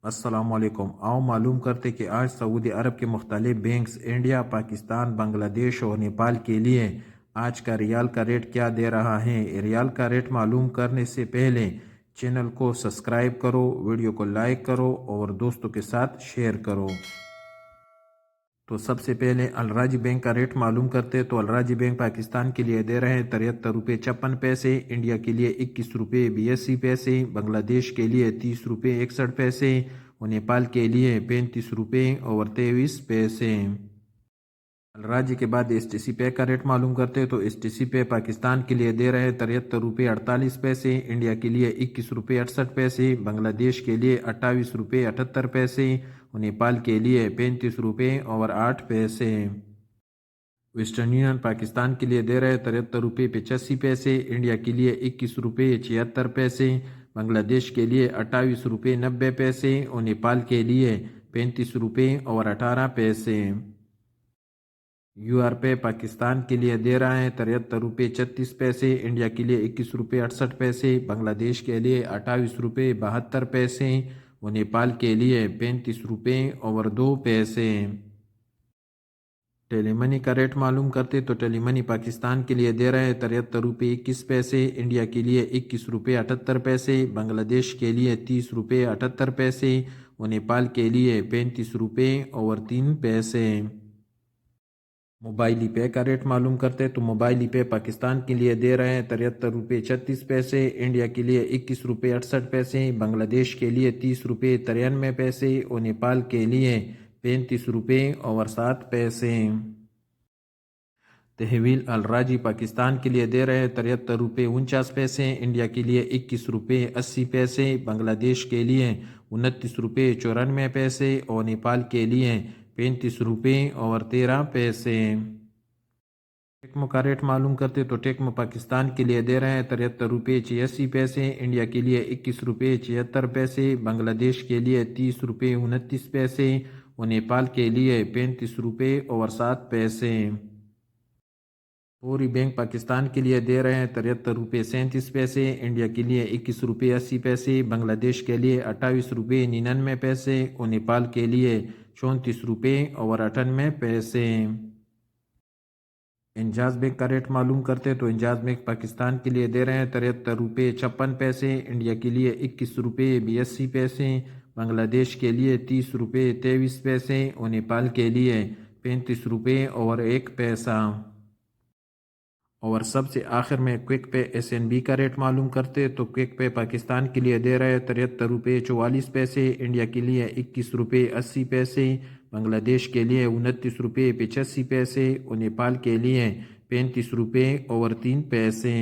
السلام علیکم۔ آؤ معلوم کرتے کہ آج سعودی عرب کے مختلف بینکس انڈیا، پاکستان، بنگلہ دیش اور نیپال کے لیے آج کا ریال کا ریٹ کیا دے رہا ہے۔ ریال کا ریٹ معلوم کرنے سے پہلے چینل کو سبسکرائب کرو، ویڈیو کو لائک کرو اور دوستوں کے ساتھ شیئر کرو۔ تو سب سے پہلے الراجی بینک کا ریٹ معلوم کرتے تو الراجی بینک پاکستان کے لیے دے رہے ہیں 73 روپے 56 پیسے، انڈیا کے لیے 21 روپے 82 پیسے، بنگلہ دیش کے لیے 30 روپے 61 پیسے اور نیپال کے لیے 35 روپے اور 23 پیسے۔ الراجی کے بعد ایس ٹی سی پے کا ریٹ معلوم کرتے تو ایس ٹی سی پے پاکستان کے لیے دے رہے ہیں 73 روپے 48 پیسے، انڈیا کے لیے 21 روپے 68 پیسے، بنگلہ دیش کے لیے 28 روپے 78 پیسے اور نیپال کے لیے 35 روپے اور 8 پیسے۔ ویسٹرن یونین پاکستان کے لیے دے رہے 73 روپے 85 پیسے، انڈیا کے لیے 21 روپے 76 پیسے، بنگلہ دیش کے لیے 28 روپے 90 پیسے اور نیپال کے لیے 35 روپے اور 18 پیسے۔ یو آر پے پاکستان کے لیے دے رہا ہے 73 روپے 36 پیسے، انڈیا کے لیے 21 روپے 68 پیسے، بنگلہ دیش کے لیے 28 روپے 72 پیسے اور نیپال کے لیے 35 روپے اور 2 پیسے۔ ٹیلی منی کا ریٹ معلوم کرتے تو ٹیلی منی پاکستان کے لیے دے رہے ہیں 73 روپے 21 پیسے، انڈیا کے لیے 21 روپے 78 پیسے، بنگلہ دیش کے لیے 30 روپے 78 پیسے اور نیپال کے لیے 35 روپے اور 3 پیسے۔ موبائل پے کا ریٹ معلوم کرتے تو موبائل پے پاکستان کے لیے دے رہے ہیں 73 روپے 36 پیسے، انڈیا کے لیے 21 روپے 68 پیسے، بنگلہ دیش کے لیے 30 روپے 93 پیسے اور نیپال کے لیے 35 روپے اور 7 پیسے۔ تحویل الراجی پاکستان کے لیے دے رہے ہیں 73 روپے 49 پیسے، انڈیا کے لیے 21 روپے 80 پیسے، بنگلہ دیش کے لیے 29 روپے 94 پیسے اور نیپال کے لیے 35 روپے اور 13 پیسے۔ ٹیکمو کا ریٹ معلوم کرتے تو ٹیکمو پاکستان کے لیے دے رہے ہیں 73 روپے 86 پیسے، انڈیا کے لیے 21 روپے 76 پیسے، بنگلہ دیش کے لیے 30 روپے 29 پیسے اور نیپال کے لیے 35 روپے اور 7 پیسے۔ فوری بینک پاکستان کے لیے دے رہے ہیں 73 روپے 37 پیسے، انڈیا کے لیے 21 روپے 80 پیسے، بنگلہ دیش کے لیے 28 روپے 99 پیسے اور نیپال کے لیے 34 روپے اور 98 پیسے۔ انجاز بینک کا ریٹ معلوم کرتے تو انجاز بینک پاکستان کے لیے دے رہے ہیں 73 روپے 56 پیسے، انڈیا کے لیے 21 روپے 82 پیسے، بنگلہ دیش کے لیے 30 روپے 23 پیسے اور نیپال کے لیے 35 روپے اور 1 پیسہ۔ اور سب سے آخر میں quick pay S N B کا ریٹ معلوم کرتے تو کوئک پے پاکستان کے لیے دے رہے 73 روپے 44 پیسے، انڈیا کے لیے 21 روپے 80 پیسے، بنگلہ دیش کے لیے 29 روپے 85 پیسے اور نیپال کے لیے 35 روپے اور 3 پیسے۔